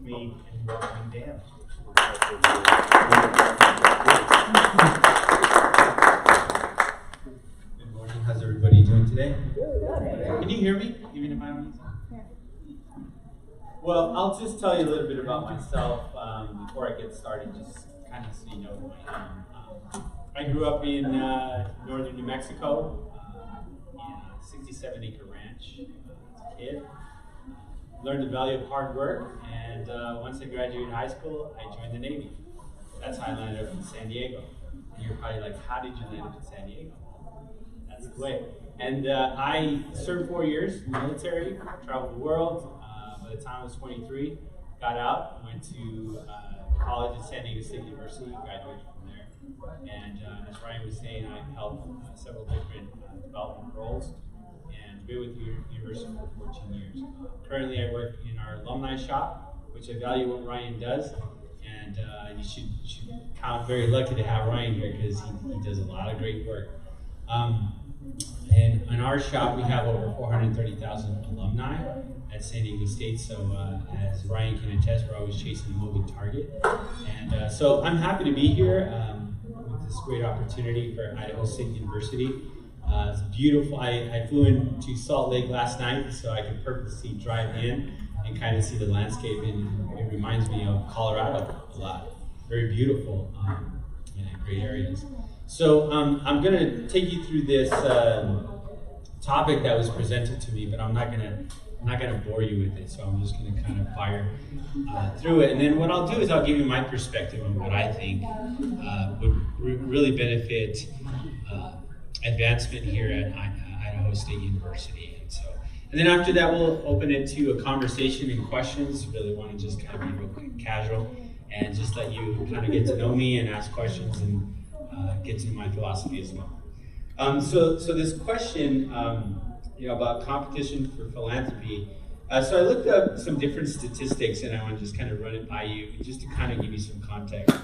with me in welcoming Dan. Good morning. How's everybody doing today? Can you hear me, even if I don't need to? Well, I'll just tell you a little bit about myself before I get started, just kind of so you know who I am. I grew up in northern New Mexico, in a 67-acre ranch as a kid. Learned the value of hard work, and once I graduated high school, I joined the Navy. That's how I landed up in San Diego. And you're probably like, how did you land up in San Diego? That's the way. And I served 4 years in the military, traveled the world. By the time I was 23, got out, went to college at San Diego State University, graduated from there. And as Ryan was saying, I've held several different development roles and been with the university for 14 years. Currently, I work in our alumni shop, which I value what Ryan does. And you should count very lucky to have Ryan here because he does a lot of great work. And in our shop, we have over 430,000 alumni at San Diego State. So as Ryan can attest, we're always chasing a moving target. And so I'm happy to be here with this great opportunity for Idaho State University. It's beautiful. I flew into Salt Lake last night so I could purposely drive in and kind of see the landscape. And it reminds me of Colorado a lot. Very beautiful and great areas. So I'm going to take you through this topic that was presented to me, but I'm not going to bore you with it. So I'm just going to kind of fire through it, and then what I'll do is I'll give you my perspective on what I think would really benefit advancement here at Idaho State University. And then after that, we'll open it to a conversation and questions. Really want to just kind of be real quick, casual, and just let you kind of get to know me and ask questions and get to my philosophy as well. So this question, about competition for philanthropy. So I looked up some different statistics, and I want to just kind of run it by you, just to kind of give you some context.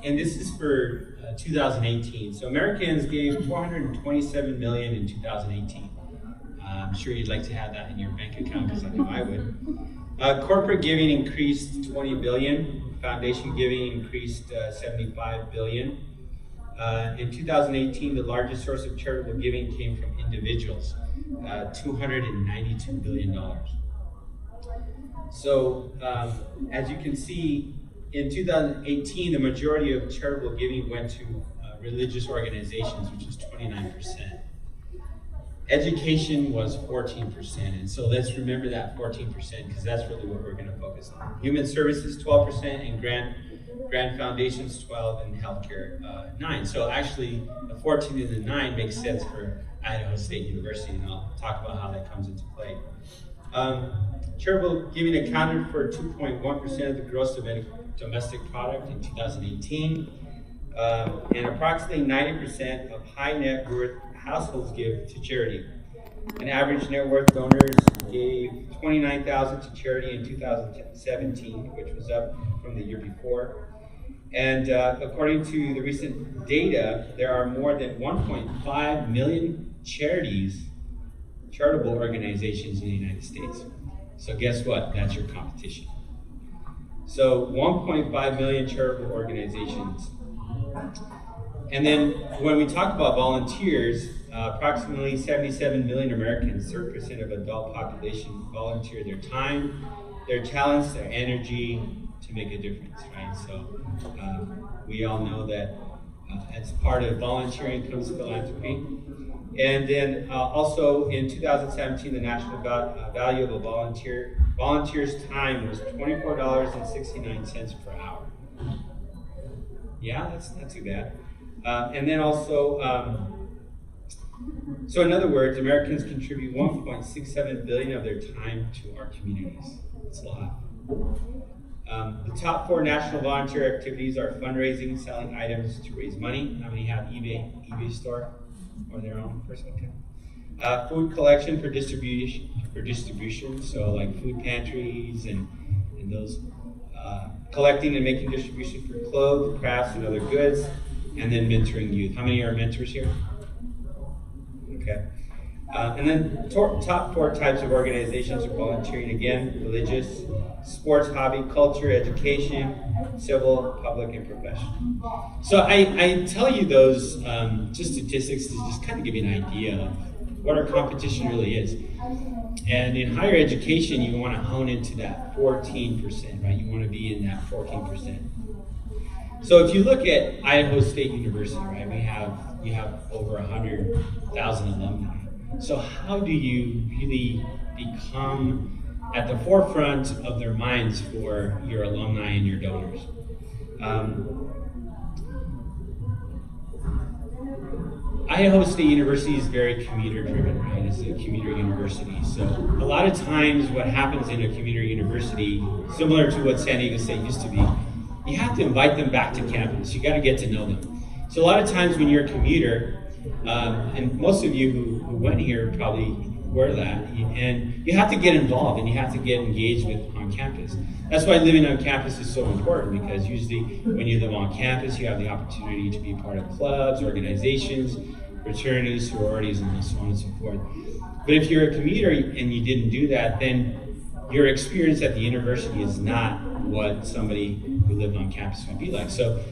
And this is for 2018. So Americans gave $427 million in 2018. I'm sure you'd like to have that in your bank account, because I know I would. Corporate giving increased $20 billion. Foundation giving increased $75 billion. In 2018, the largest source of charitable giving came from individuals, $292 billion. So, as you can see, in 2018, the majority of charitable giving went to religious organizations, which is 29%. Education was 14%, and so let's remember that 14% because that's really what we're going to focus on. Human services 12%, and grant foundations 12%, and healthcare 9%. So actually, the 14 and the 9 makes sense for Idaho State University, and I'll talk about how that comes into play. Charitable giving accounted for 2.1% of the gross domestic product in 2018, and approximately 90% of high net worth households give to charity. An average net worth donors gave $29,000 to charity in 2017, which was up from the year before. And according to the recent data, there are more than 1.5 million charitable organizations in the United States. So guess what? That's your competition. So 1.5 million charitable organizations. And then when we talk about volunteers, approximately 77 million Americans, 30% of adult population, volunteer their time, their talents, their energy to make a difference, right? So we all know that as part of volunteering comes philanthropy. And then also in 2017, the national value of a volunteer's time was $24.69 per hour. Yeah, that's not too bad. And then also, so in other words, Americans contribute $1.67 billion of their time to our communities. That's a lot. The top 4 national volunteer activities are fundraising, selling items to raise money. How many have eBay store or their own personal account? Food collection for distribution, so like food pantries and those. Collecting and making distribution for clothes, crafts, and other goods. And then mentoring youth. How many are mentors here? Okay. And then top 4 types of organizations are volunteering, again, religious, sports, hobby, culture, education, civil, public, and professional. So I tell you those just statistics to just kind of give you an idea of what our competition really is. And in higher education, you want to hone into that 14%, right? You want to be in that 14%. So if you look at Idaho State University, right, you have over 100,000 alumni. So how do you really become at the forefront of their minds for your alumni and your donors? Idaho State University is very commuter-driven, right? It's a commuter university. So a lot of times what happens in a commuter university, similar to what San Diego State used to be, you have to invite them back to campus. You got to get to know them. So a lot of times when you're a commuter, and most of you who went here probably were that, and you have to get involved and you have to get engaged with on campus. That's why living on campus is so important, because usually when you live on campus, you have the opportunity to be part of clubs, organizations, fraternities, sororities, and so on and so forth. But if you're a commuter and you didn't do that, then your experience at the university is not what somebody who lived on campus would be like. So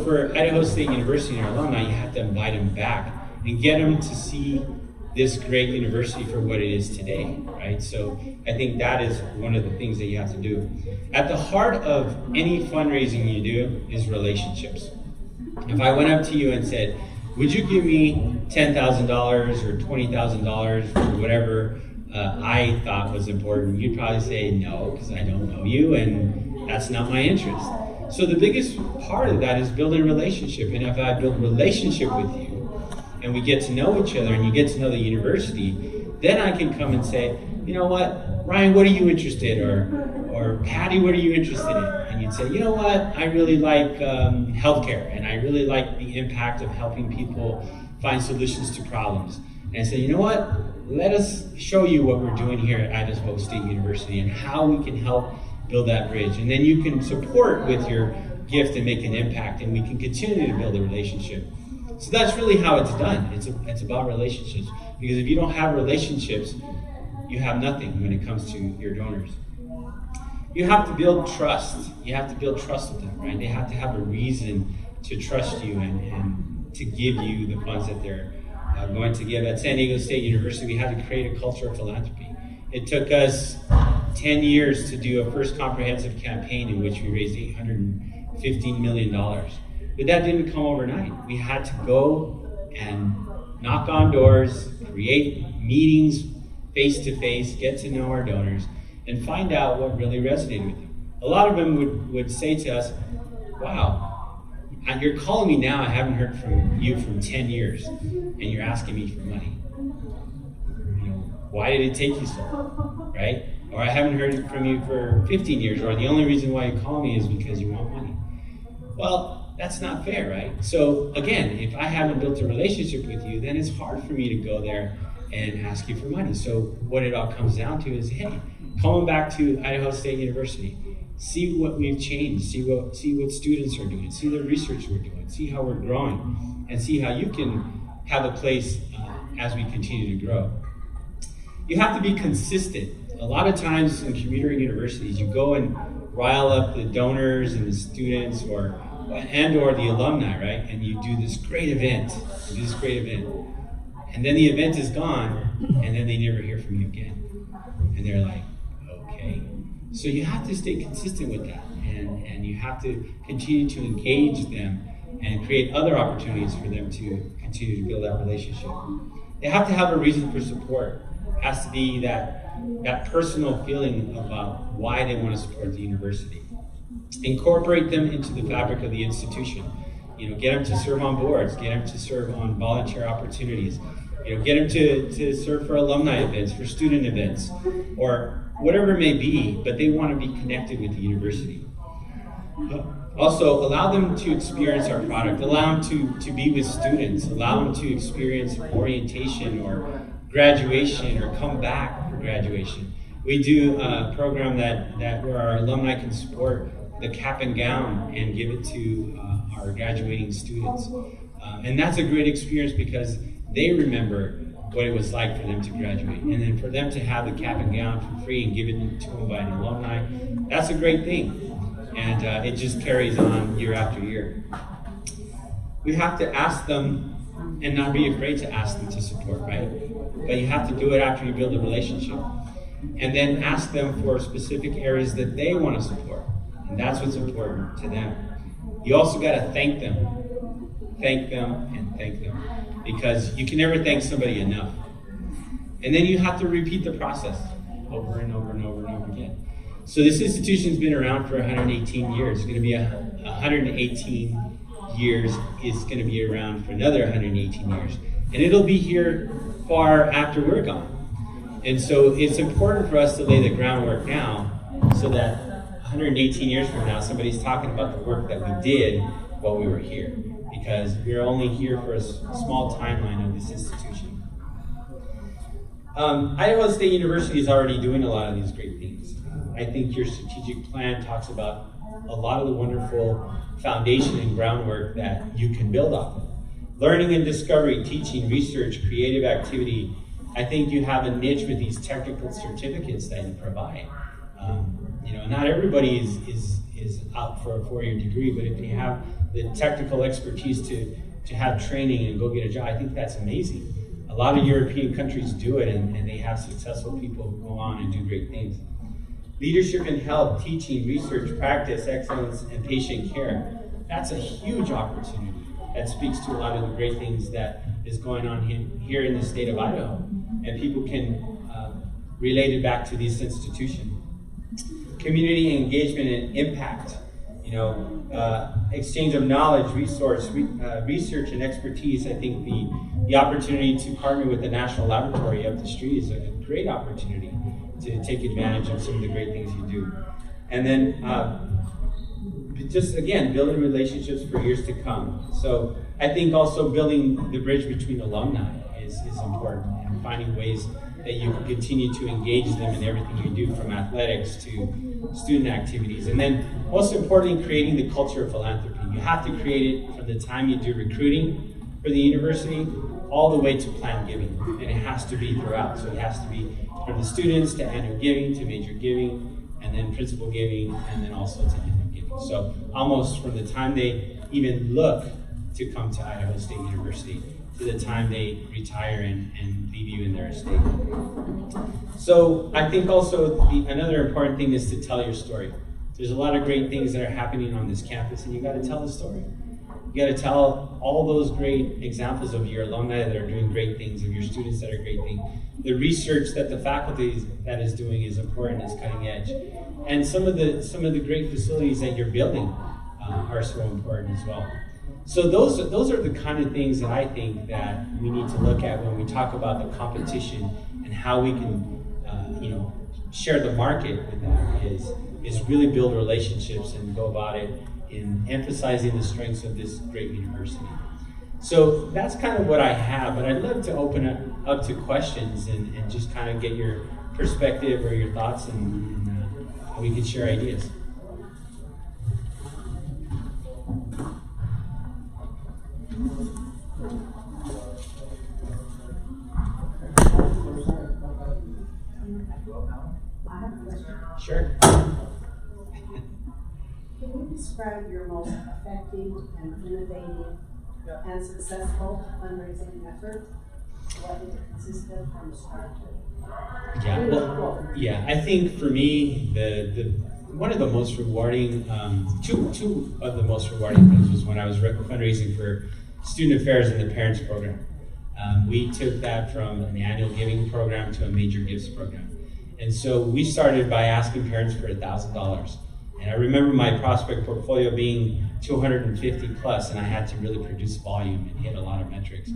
for Idaho State University and our alumni, you have to invite them back and get them to see this great university for what it is today, right? So I think that is one of the things that you have to do. At the heart of any fundraising you do is relationships. If I went up to you and said, would you give me $10,000 or $20,000 for whatever I thought was important, you'd probably say no, because I don't know you and that's not my interest. So the biggest part of that is building a relationship. And if I build a relationship with you and we get to know each other and you get to know the university, then I can come and say, you know what, Ryan, what are you interested in? Or Patty, what are you interested in? And you'd say, you know what, I really like healthcare, and I really like the impact of helping people find solutions to problems. And I say, you know what, let us show you what we're doing here at Idaho State University and how we can help build that bridge. And then you can support with your gift and make an impact, and we can continue to build a relationship. So that's really how it's done. It's about relationships. Because if you don't have relationships, you have nothing when it comes to your donors. You have to build trust. You have to build trust with them, right? They have to have a reason to trust you and to give you the funds that they're going to give. At San Diego State University, we had to create a culture of philanthropy. It took us 10 years to do a first comprehensive campaign in which we raised $815 million. But that didn't come overnight. We had to go and knock on doors, create meetings face-to-face, get to know our donors, and find out what really resonated with them. A lot of them would say to us, wow, you're calling me now, I haven't heard from you for 10 years, and you're asking me for money. You know, why did it take you so long, right? Or I haven't heard from you for 15 years, or the only reason why you call me is because you want money. Well, that's not fair, right? So again, if I haven't built a relationship with you, then it's hard for me to go there and ask you for money. So what it all comes down to is, hey, come back to Idaho State University, see what we've changed, see what students are doing, see the research we're doing, see how we're growing, and see how you can have a place as we continue to grow. You have to be consistent. A lot of times in commuter universities, you go and rile up the donors and the students or the alumni, right? And you do this great event, and then the event is gone, and then they never hear from you again. And they're like, okay. So you have to stay consistent with that, and you have to continue to engage them and create other opportunities for them to continue to build that relationship. They have to have a reason for support. It has to be that personal feeling about why they want to support the university. Incorporate them into the fabric of the institution. You know, get them to serve on boards, get them to serve on volunteer opportunities. You know, get them to serve for alumni events, for student events, or whatever it may be, but they want to be connected with the university. Also, allow them to experience our product, allow them to be with students, allow them to experience orientation or graduation or come back for graduation. We do a program that where our alumni can support the cap and gown and give it to our graduating students. And that's a great experience because they remember what it was like for them to graduate. And then for them to have the cap and gown for free and given to them by an alumni, that's a great thing. And it just carries on year after year. We have to ask them and not be afraid to ask them to support, right? But you have to do it after you build a relationship. And then ask them for specific areas that they want to support. And that's what's important to them. You also got to thank them. Thank them and thank them. Because you can never thank somebody enough. And then you have to repeat the process over and over and over and over again. So this institution's been around for 118 years. It's going to be 118 years. It's going to be around for another 118 years. And it'll be here far after we're gone. And so it's important for us to lay the groundwork now so that 118 years from now, somebody's talking about the work that we did while we were here. Because we're only here for a small timeline of this institution. Idaho State University is already doing a lot of these great things. I think your strategic plan talks about a lot of the wonderful foundation and groundwork that you can build off of. Learning and discovery, teaching, research, creative activity. I think you have a niche with these technical certificates that you provide. Not everybody is out for a 4-year degree, but if you have the technical expertise to have training and go get a job, I think that's amazing. A lot of European countries do it, and they have successful people who go on and do great things. Leadership and health, teaching, research, practice, excellence, and patient care. That's a huge opportunity that speaks to a lot of the great things that is going on here in the state of Idaho. And people can relate it back to this institution. Community engagement and impact. Exchange of knowledge, research and expertise. I think the opportunity to partner with the National Laboratory up the street is a great opportunity to take advantage of some of the great things you do. And then just again, building relationships for years to come. So I think also building the bridge between alumni is important, and finding ways that you can continue to engage them in everything you do, from athletics to student activities. And then most importantly, creating the culture of philanthropy. You have to create it from the time you do recruiting for the university all the way to planned giving. And it has to be throughout. So it has to be from the students to annual giving, to major giving, and then principal giving, and then also to annual giving. So almost from the time they even look to come to Idaho State University to the time they retire and leave you in their estate. So I think also another important thing is to tell your story. There's a lot of great things that are happening on this campus, and you got to tell the story. You got to tell all those great examples of your alumni that are doing great things, of your students that are great things. The research that the faculty that is doing is important, is cutting edge, and some of the great facilities that you're building are so important as well. So those are the kind of things that I think that we need to look at when we talk about the competition and how we can, share the market with that is really build relationships and go about it in emphasizing the strengths of this great university. So that's kind of what I have, but I'd love to open it up to questions and just kind of get your perspective or your thoughts, and we can share ideas. I have a question. Sure. Can you describe your most effective and innovative and successful fundraising effort? What did it consist of from the start to? I think for me, the one of the most rewarding, two of the most rewarding things was when I was fundraising for student affairs in the parents program. We took that from an annual giving program to a major gifts program. And so we started by asking parents for $1,000. And I remember my prospect portfolio being 250 plus, and I had to really produce volume and hit a lot of metrics.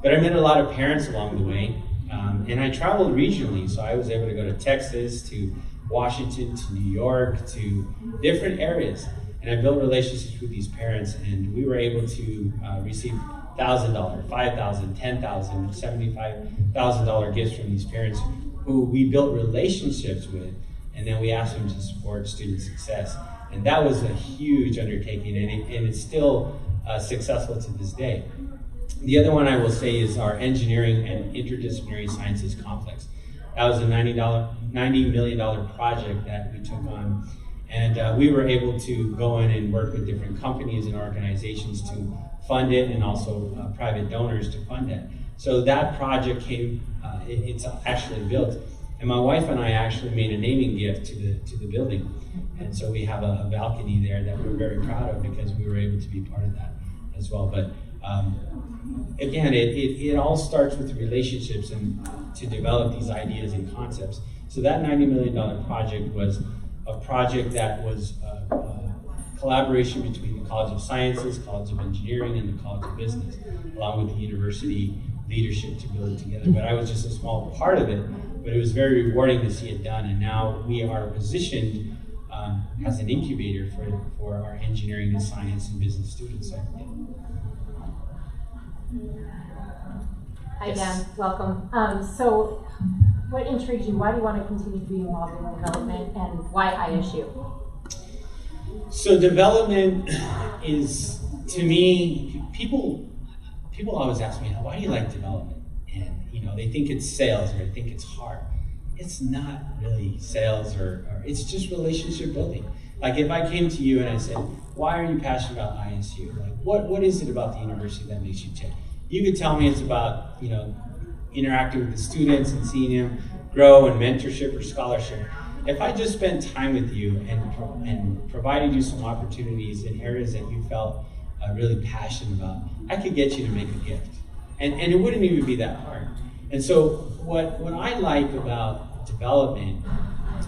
But I met a lot of parents along the way, and I traveled regionally, so I was able to go to Texas, to Washington, to New York, to different areas. And I built relationships with these parents, and we were able to receive $1,000, $5,000, $10,000, $75,000 gifts from these parents who we built relationships with, and then we asked them to support student success. And that was a huge undertaking, and it's still successful to this day. The other one I will say is our engineering and interdisciplinary sciences complex. That was a $90 million project that we took on. And we were able to go in and work with different companies and organizations to fund it, and also private donors to fund it. So that project came, it's actually built. And my wife and I actually made a naming gift to the building. And so we have a balcony there that we're very proud of because we were able to be part of that as well. But again, it all starts with relationships and to develop these ideas and concepts. So that $90 million project was a project that was a collaboration between the College of Sciences, College of Engineering, and the College of Business, along with the university leadership to build it together. But I was just a small part of it, but it was very rewarding to see it done. And now we are positioned as an incubator for our engineering and science and business students. So, yeah. Hi, Yes. Dan. Welcome. So, what intrigues you? Why do you want to continue to be involved in development, and why ISU? So development is, to me, people always ask me, why do you like development? And they think it's sales or they think it's hard. It's not really sales or it's just relationship building. Like if I came to you and I said, why are you passionate about ISU? Like what is it about the university that makes you tick? You could tell me it's about, interacting with the students and seeing them grow and mentorship or scholarship. If I just spent time with you and provided you some opportunities in areas that you felt really passionate about, I could get you to make a gift. And it wouldn't even be that hard. And so what I like about development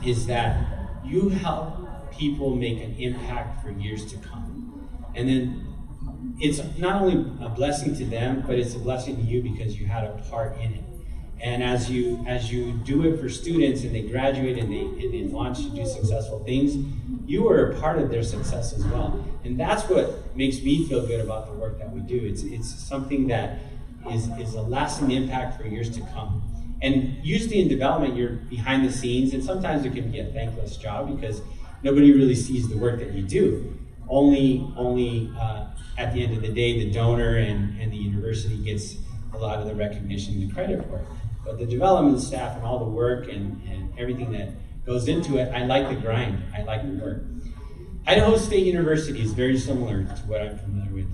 is that you help people make an impact for years to come. And then it's not only a blessing to them, but it's a blessing to you because you had a part in it. And as you do it for students and they graduate and they launch to do successful things, you are a part of their success as well. And that's what makes me feel good about the work that we do. It's something that is a lasting impact for years to come. And usually in development, you're behind the scenes, and sometimes it can be a thankless job because nobody really sees the work that you do. Only at the end of the day, the donor and the university gets a lot of the recognition and the credit for it. But the development staff and all the work and everything that goes into it, I like the grind, I like the work. Idaho State University is very similar to what I'm familiar with.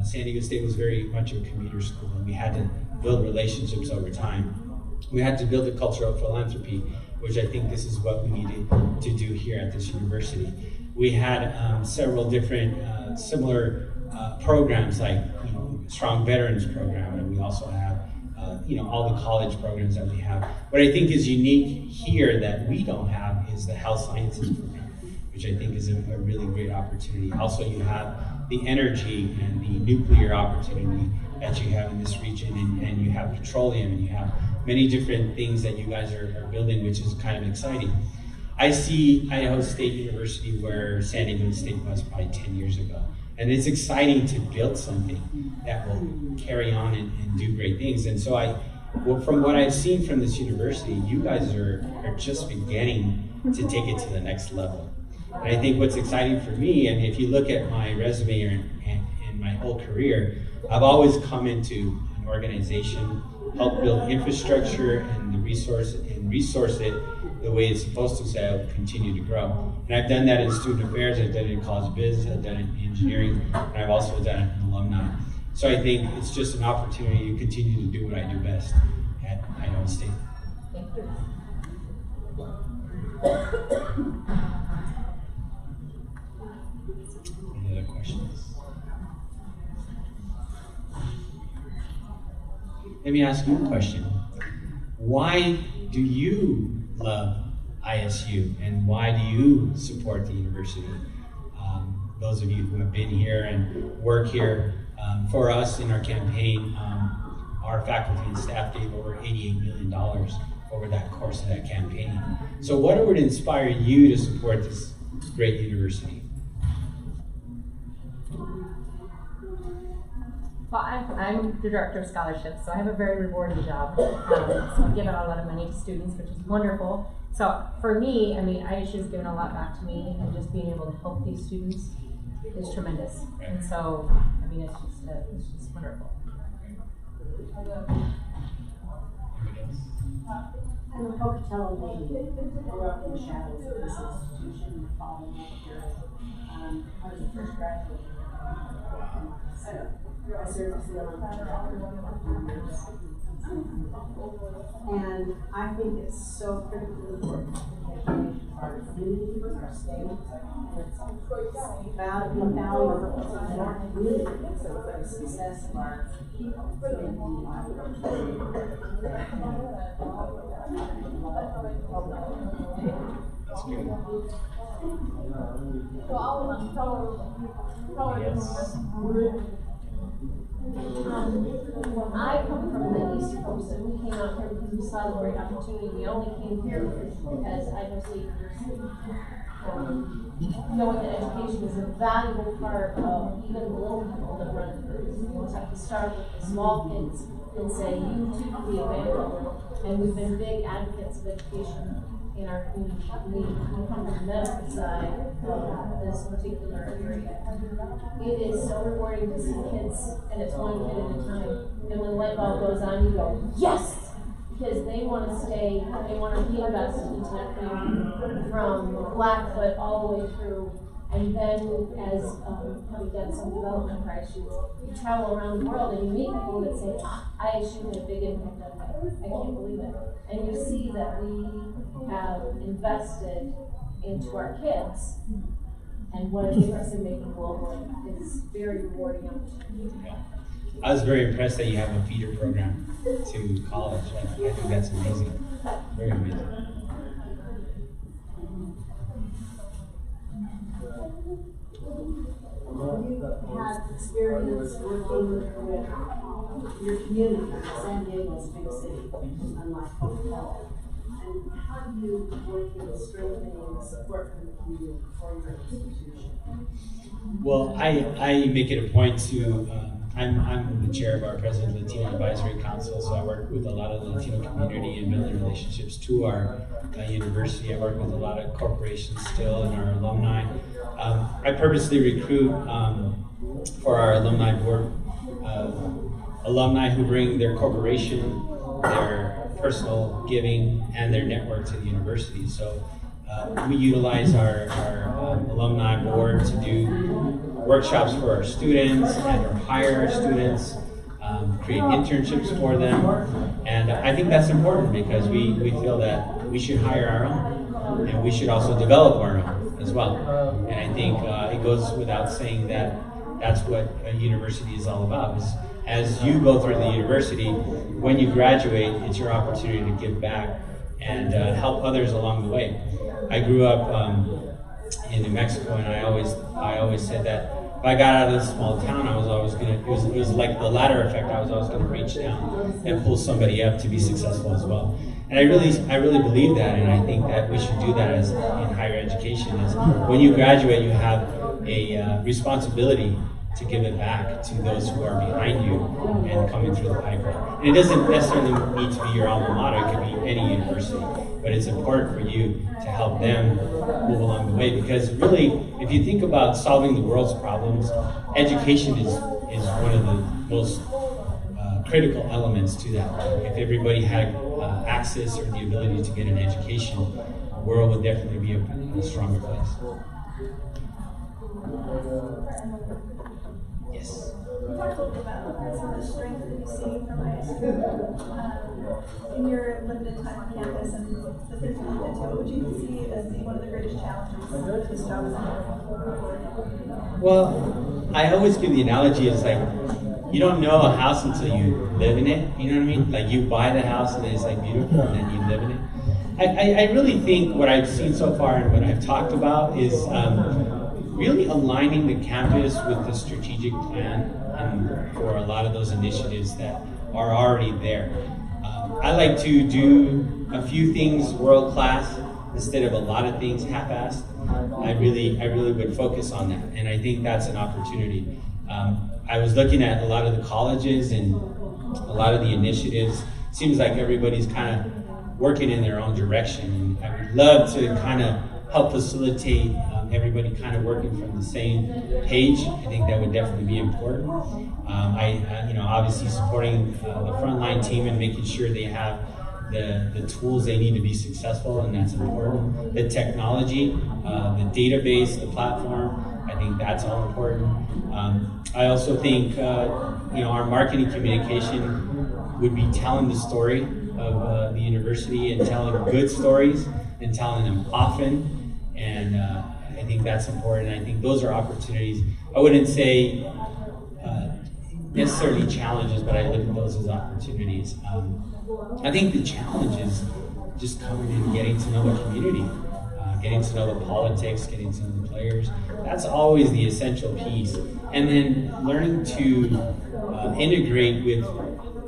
San Diego State was very much a commuter school, and we had to build relationships over time. We had to build a culture of philanthropy, which I think this is what we needed to do here at this university. We had several different similar programs like Strong Veterans Program, and we also have all the college programs that we have. What I think is unique here that we don't have is the health sciences program, which I think is a really great opportunity. Also, you have the energy and the nuclear opportunity that you have in this region, and you have petroleum, and you have many different things that you guys are building, which is kind of exciting. I see Idaho State University where San Diego State was probably 10 years ago. And it's exciting to build something that will carry on and do great things. And so from what I've seen from this university, you guys are just beginning to take it to the next level. And I think what's exciting for me, and if you look at my resume and my whole career, I've always come into an organization, help build infrastructure and the resource it the way it's supposed to, so I'll continue to grow. And I've done that in student affairs, I've done it in college of business, I've done it in engineering, and I've also done it in alumni. So I think it's just an opportunity to continue to do what I do best at Idaho State. Thank you. Any other questions? Let me ask you a question. Why do you love ISU, and why do you support the university? Those of you who have been here and work here, for us in our campaign, our faculty and staff gave over $88 million over that course of that campaign. So what would inspire you to support this great university? Well, I'm the director of scholarships, so I have a very rewarding job. So I give out a lot of money to students, which is wonderful. So for me, ISU has given a lot back to me, and just being able to help these students is tremendous. And so, it's just wonderful. Anybody else? I'm a Pocatello lady, grew up in the shadows of this institution, following up here. I was the first graduate. I served as the elementary director. And I think it's so critically important for our community, our state, and it's about the value of our community, so for the success of our people. That's good. I come from the East Coast, and we came out here because we saw the great opportunity. We only came here because Idaho State University. Knowing that education is a valuable part of even the little people that run through. We just have to start with the small kids and say, you too can be a vanguard. And we've been big advocates of education in our community. We come from the medical side of this particular area. It is so rewarding to see kids, and it's one kid at a time. And when the light bulb goes on, you go, yes! Because they want to stay, they want to be invested into their family from Blackfoot all the way through. And then, as having done some development for ISU, you travel around the world and you meet people that say, ISU had a big impact on my life. I can't believe it. And you see that we have invested into our kids and what a difference they make globally is very rewarding opportunity. Yeah. I was very impressed that you have a feeder program to college. I think that's amazing. Very amazing. You've had experience working with your community. San Diego is a big city, unlike Pocatello. And how do you work in strengthening support from the community for your institution? Well, I make it a point to, I'm the chair of our President Latino Advisory Council, so I work with a lot of the Latino community and building relationships to our university. I work with a lot of corporations still and our alumni. I purposely recruit for our alumni board alumni who bring their corporation, their personal giving, and their network to the university. So we utilize our alumni board to do workshops for our students and or hire our students, create internships for them. And I think that's important because we feel that we should hire our own and we should also develop our own as well. And I think it goes without saying that that's what a university is all about. Is as you go through the university, when you graduate, it's your opportunity to give back and help others along the way. I grew up in New Mexico, and I always said that if I got out of this small town, I was always gonna. It was like the ladder effect. I was always gonna reach down and pull somebody up to be successful as well. And I really believe that, and I think that we should do that as in higher education. Is when you graduate, you have a responsibility to give it back to those who are behind you and coming through the pipeline. And it doesn't necessarily need to be your alma mater, it could be any university. But it's important for you to help them move along the way, because really, if you think about solving the world's problems, education is one of the most critical elements to that. If everybody had access or the ability to get an education, the world would definitely be a stronger place. Yes. You talked a little bit about some of the strength that you see from ISU in your limited time on campus and the things you looked into. What would you see as one of the greatest challenges that this job is in? Well, I always give the analogy, it's like, you don't know a house until you live in it, you know what I mean? Like you buy the house and it's like beautiful and then you live in it. I really think what I've seen so far and what I've talked about is really aligning the campus with the strategic plan for a lot of those initiatives that are already there. I like to do a few things world class instead of a lot of things half-assed. I really would focus on that, and I think that's an opportunity. I was looking at a lot of the colleges and a lot of the initiatives. It seems like everybody's kind of working in their own direction. I would love to kind of help facilitate everybody kind of working from the same page. I think that would definitely be important. Obviously supporting the frontline team and making sure they have the tools they need to be successful, and that's important. The technology, the database, the platform, I think that's all important. I also think our marketing communication would be telling the story of the university and telling good stories and telling them often, and I think that's important. I think those are opportunities. I wouldn't say necessarily challenges, but I look at those as opportunities. I think the challenge is just coming in and getting to know the community, getting to know the politics, getting to know the players. That's always the essential piece. And then learning to integrate with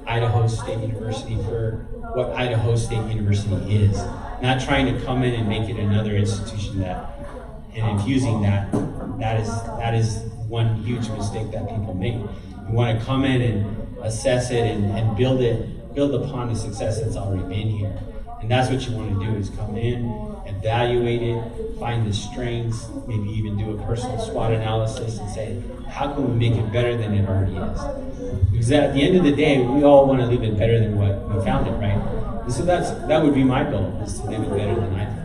Idaho State University for what Idaho State University is. Not trying to come in and make it another institution and infusing that is one huge mistake that people make. You want to come in and assess it and build upon the success that's already been here. And that's what you want to do, is come in, evaluate it, find the strengths, maybe even do a personal SWOT analysis and say, how can we make it better than it already is? Because at the end of the day, we all want to leave it better than what we found it, right? And so that would be my goal, is to leave it better than I found it.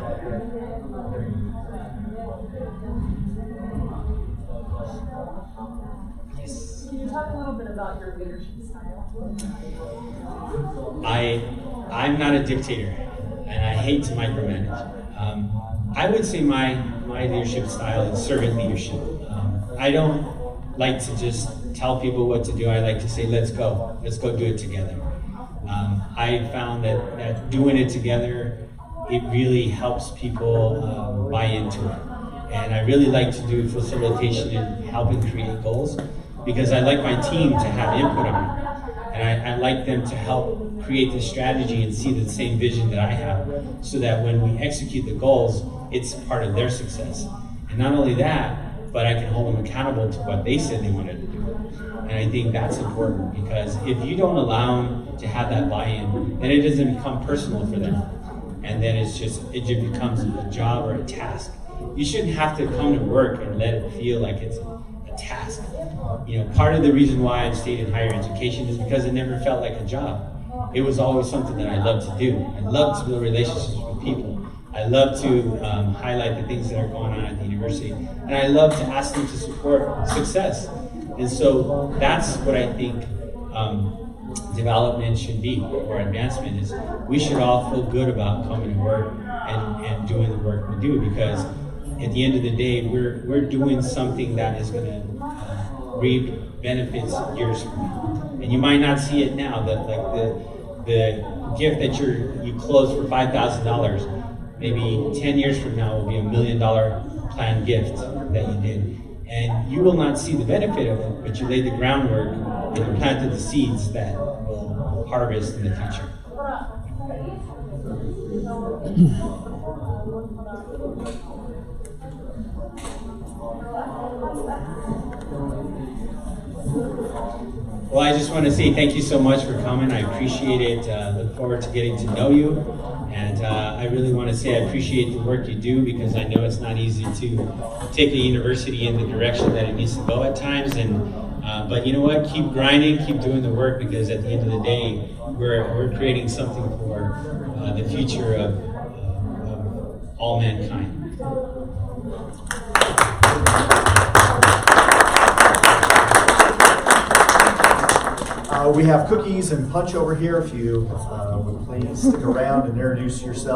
Can you talk a little bit about your leadership style? I'm not a dictator, and I hate to micromanage. I would say my leadership style is servant leadership. I don't like to just tell people what to do. I like to say, let's go do it together. I found that doing it together, it really helps people buy into it. And I really like to do facilitation and helping create goals, because I like my team to have input on it. And I like them to help create the strategy and see the same vision that I have, so that when we execute the goals, it's part of their success. And not only that, but I can hold them accountable to what they said they wanted to do. And I think that's important, because if you don't allow them to have that buy-in, then it doesn't become personal for them. And then it just becomes a job or a task. You shouldn't have to come to work and let it feel like it's a task. Part of the reason why I stayed in higher education is because it never felt like a job. It was always something that I loved to do. I love to build relationships with people. I love to highlight the things that are going on at the university. And I love to ask them to support success. And so that's what I think development should be, or advancement is. We should all feel good about coming to work and doing the work we do, because at the end of the day, we're doing something that is going to reap benefits years from now. And you might not see it now, that the gift that you closed for $5,000, maybe 10 years from now will be $1 million planned gift that you did. And you will not see the benefit of it, but you laid the groundwork and you planted the seeds that will harvest in the future. Well, I just want to say thank you so much for coming. I appreciate it. Look forward to getting to know you. And I really want to say I appreciate the work you do, because I know it's not easy to take a university in the direction that it needs to go at times. But you know what? Keep grinding, keep doing the work, because at the end of the day, we're creating something for the future of all mankind. We have cookies and punch over here. If you would please stick around and introduce yourselves.